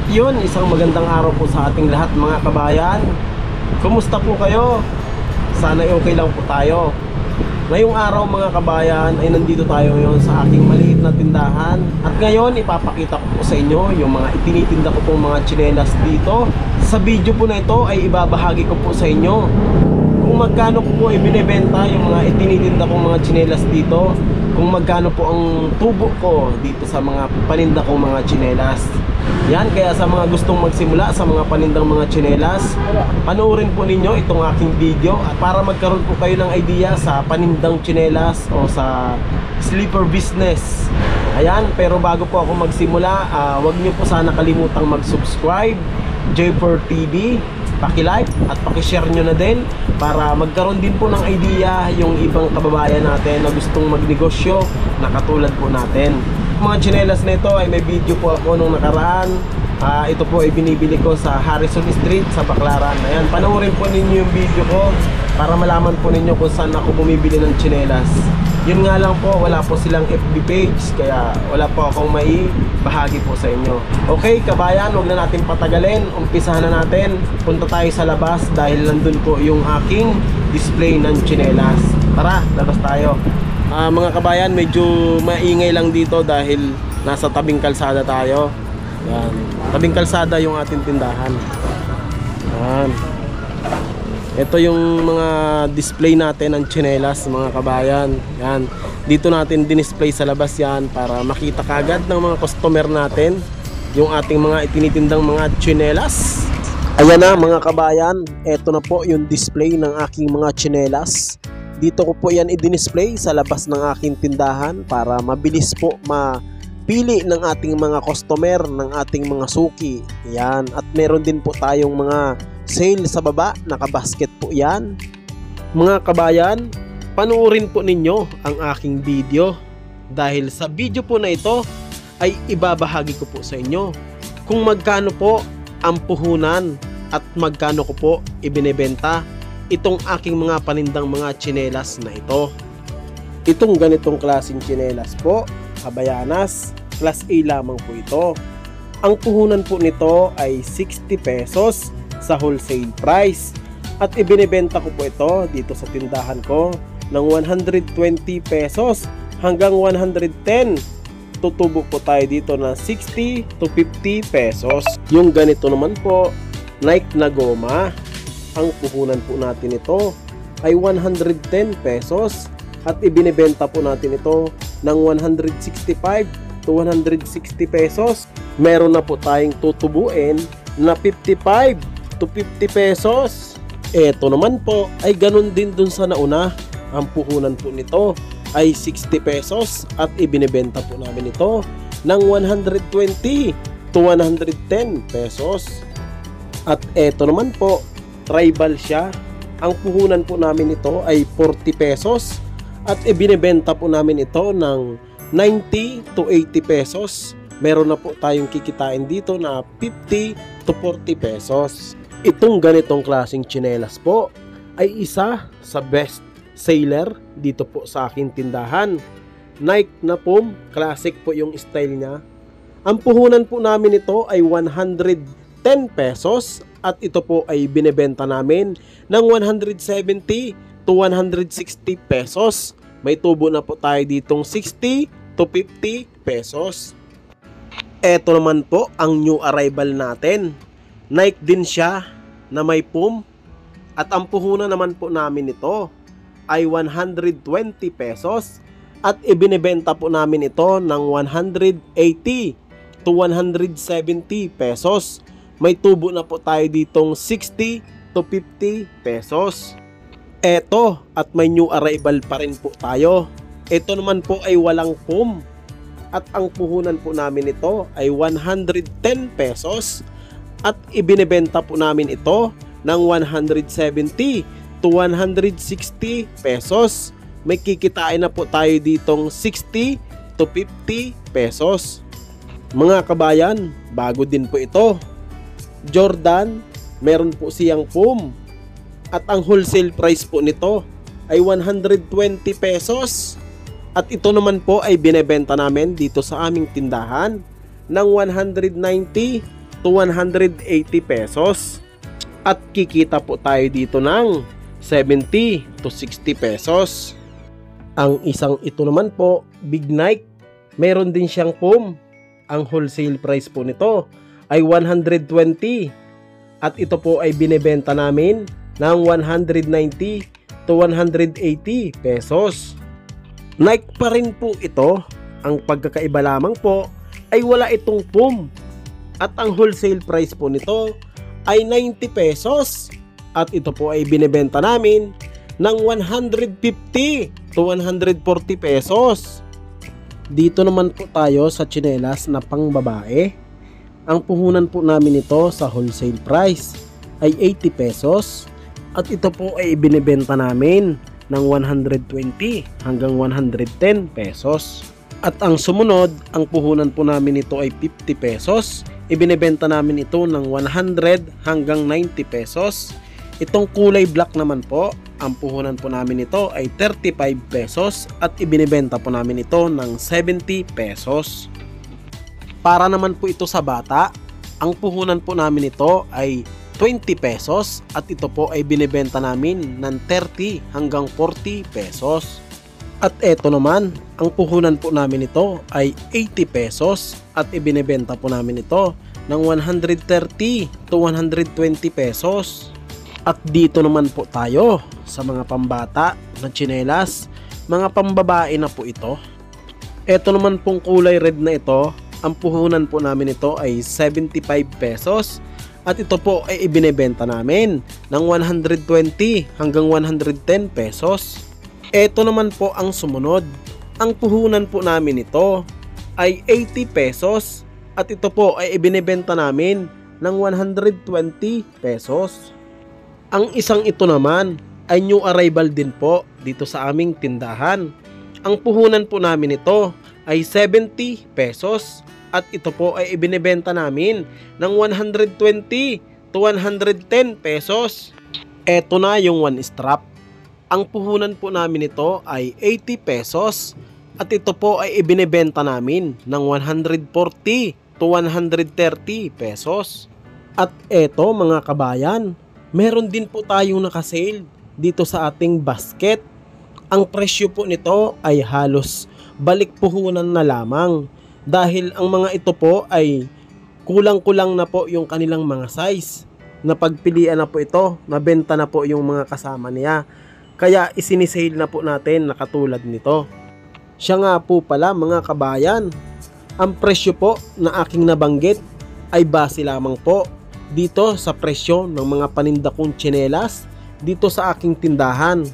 Yun, isang magandang araw po sa ating lahat mga kabayan. Kumusta po kayo? Sana okay lang po tayo. Ngayong araw mga kabayan ay nandito tayo ngayon sa aking maliit na tindahan. At ngayon ipapakita ko po sa inyo yung mga itinitinda ko pong mga tsinelas dito. Sa video po na ito ay ibabahagi ko po sa inyo kung magkano po ibinebenta yung mga itinitinda kong mga tsinelas dito, kung magkano po ang tubo ko dito sa mga paninda kong mga tsinelas. Yan, kaya sa mga gustong magsimula sa mga panindang mga tsinelas, panoorin po ninyo itong aking video at para magkaroon po kayo ng idea sa panindang tsinelas o sa sleeper business. Ayan, pero bago po ako magsimula, wag niyo po sana kalimutang mag-subscribe, J4 TV, paki-like at paki-share nyo na din para magkaroon din po ng idea yung ibang kababayan natin na gustong magnegosyo na katulad po natin. Mga tsinelas na ito ay may video po ako nung nakaraan. Ito po ay binibili ko sa Harrison Street sa Baclaran. Ayan, panoorin po ninyo yung video ko para malaman po ninyo kung saan ako bumibili ng tsinelas. Yun nga lang po, wala po silang FB page, kaya wala po akong mai bahagi po sa inyo. Okay kabayan, huwag na natin patagalin, umpisahan na natin. Punta tayo sa labas dahil nandun po yung aking display ng tsinelas. Tara, labas tayo. Mga kabayan, medyo maingay lang dito dahil nasa tabing kalsada tayo. Yan, tabing kalsada yung ating tindahan. Yan. Ito yung mga display natin ng tsinelas mga kabayan. Yan, dito natin dinisplay sa labas yan para makita kagad ng mga customer natin yung ating mga itinitindang mga tsinelas. Ayan na mga kabayan, ito na po yung display ng aking mga tsinelas. Dito ko po yan i-display sa labas ng aking tindahan para mabilis po mapili ng ating mga customer, ng ating mga suki. Yan, at meron din po tayong mga sale sa baba, nakabasket po yan. Mga kabayan, panoorin po ninyo ang aking video dahil sa video po na ito ay ibabahagi ko po sa inyo kung magkano po ang puhunan at magkano ko po ibinebenta itong aking mga panindang mga tsinelas na ito. Itong ganitong klaseng tsinelas po, Habayanas, class A lamang po ito. Ang puhunan po nito ay 60 pesos sa wholesale price at ibinebenta ko po ito dito sa tindahan ko ng 120 pesos hanggang 110. Tutubo po tayo dito na 60 to 50 pesos. Yung ganito naman po, Nike na goma, ang puhunan po natin ito ay 110 pesos at ibinebenta po natin ito ng 165 to 160 pesos. Meron na po tayong tutubuin na 55 to 50 pesos. Ito naman po ay ganun din dun sa nauna. Ang puhunan po nito ay 60 pesos at ibinebenta po namin ito ng 120 to 110 pesos. At ito naman po, tribal siya. Ang puhunan po namin ito ay 40 pesos at ibinebenta po namin ito ng 90 to 80 pesos. Meron na po tayong kikitain dito na 50 to 40 pesos. Itong ganitong klaseng tsinelas po ay isa sa best seller dito po sa aking tindahan. Nike na PUM, classic po yung style niya. Ang puhunan po namin ito ay 110 pesos at ito po ay binebenta namin ng 170 to 160 pesos. May tubo na po tayo ditong 60 to 50 pesos. Ito naman po ang new arrival natin. Nike din siya na may PUM at ang puhunan naman po namin ito ay 120 pesos at ibinebenta po namin ito ng 180 to 170 pesos. May tubo na po tayo ditong 60 to 50 pesos. Eto, at may new arrival pa rin po tayo. Ito naman po ay walang PUM at ang puhunan po namin ito ay 110 pesos at ibinebenta po namin ito ng 170 to 160 pesos. May kikitain na po tayo ditong 60 to 50 pesos. Mga kabayan, bago din po ito. Jordan, meron po siyang PUM at ang wholesale price po nito ay 120 pesos at ito naman po ay binebenta namin dito sa aming tindahan ng 190 to 180 pesos. At kikita po tayo dito ng 70 to 60 pesos. Ang isang ito naman po, Big Nike, meron din siyang foam. Ang wholesale price po nito ay 120 at ito po ay binebenta namin ng 190 to 180 pesos. Nike pa rin po ito. Ang pagkakaiba lamang po ay wala itong foam at ang wholesale price po nito ay 90 pesos at ito po ay binebenta namin ng 150 to 140 pesos. Dito naman po tayo sa tsinelas na pang babae. Ang puhunan po namin ito sa wholesale price ay 80 pesos at ito po ay binebenta namin ng 120 hanggang 110 pesos. At ang sumunod, ang puhunan po namin ito ay 50 pesos. Ibinebenta namin ito ng 100 hanggang 90 pesos. Itong kulay black naman po, ang puhunan po namin ito ay 35 pesos at ibinebenta po namin ito ng 70 pesos. Para naman po ito sa bata, ang puhunan po namin ito ay 20 pesos at ito po ay binebenta namin ng 30 hanggang 40 pesos. At eto naman, ang puhunan po namin ito ay 80 pesos at ibinebenta po namin ito ng 130 to 120 pesos. At dito naman po tayo sa mga pambata na tsinelas, mga pambabae na po ito. Ito naman pong kulay red na ito, ang puhunan po namin ito ay 75 pesos at ito po ay ibinebenta namin ng 120 hanggang 110 pesos. Ito naman po ang sumunod, ang puhunan po namin ito ay 80 pesos at ito po ay ibinebenta namin ng 120 pesos. Ang isang ito naman ay new arrival din po dito sa aming tindahan. Ang puhunan po namin ito ay 70 pesos at ito po ay ibinebenta namin ng 120 to 110 pesos. Ito na yung one strap. Ang puhunan po namin ito ay 80 pesos at ito po ay ibinebenta namin ng 140 to 130 pesos. At eto mga kabayan, meron din po tayong nakasale dito sa ating basket. Ang presyo po nito ay halos balik puhunan na lamang dahil ang mga ito po ay kulang-kulang na po yung kanilang mga size. Napagpilian na po ito, nabenta na po yung mga kasama niya. Kaya isinisale na po natin na katulad nito. Siya nga po pala mga kabayan, ang presyo po na aking nabanggit ay base lamang po dito sa presyo ng mga paninda kong tsinelas dito sa aking tindahan.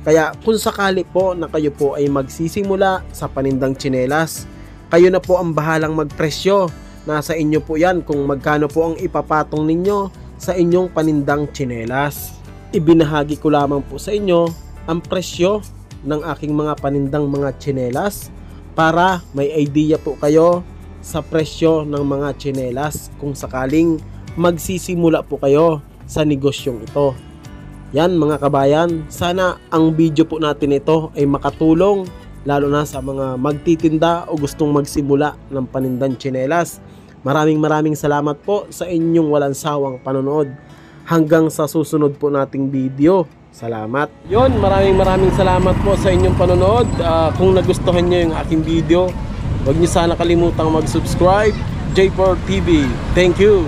Kaya kung sakali po na kayo po ay magsisimula sa panindang tsinelas, kayo na po ang bahalang magpresyo. Nasa inyo po yan kung magkano po ang ipapatong ninyo sa inyong panindang tsinelas. Ibinahagi ko lamang po sa inyo ang presyo ng aking mga panindang mga tsinelas para may idea po kayo sa presyo ng mga tsinelas kung sakaling magsisimula po kayo sa negosyong ito. Yan mga kabayan, sana ang video po natin ito ay makatulong lalo na sa mga magtitinda o gustong magsimula ng panindang tsinelas. Maraming salamat po sa inyong walang sawang panonood. Hanggang sa susunod po nating video. Salamat. Yon, maraming salamat po sa inyong panonood. Kung nagustuhan nyo yung aking video, huwag nyo sana kalimutang mag-subscribe. J4 TV. Thank you.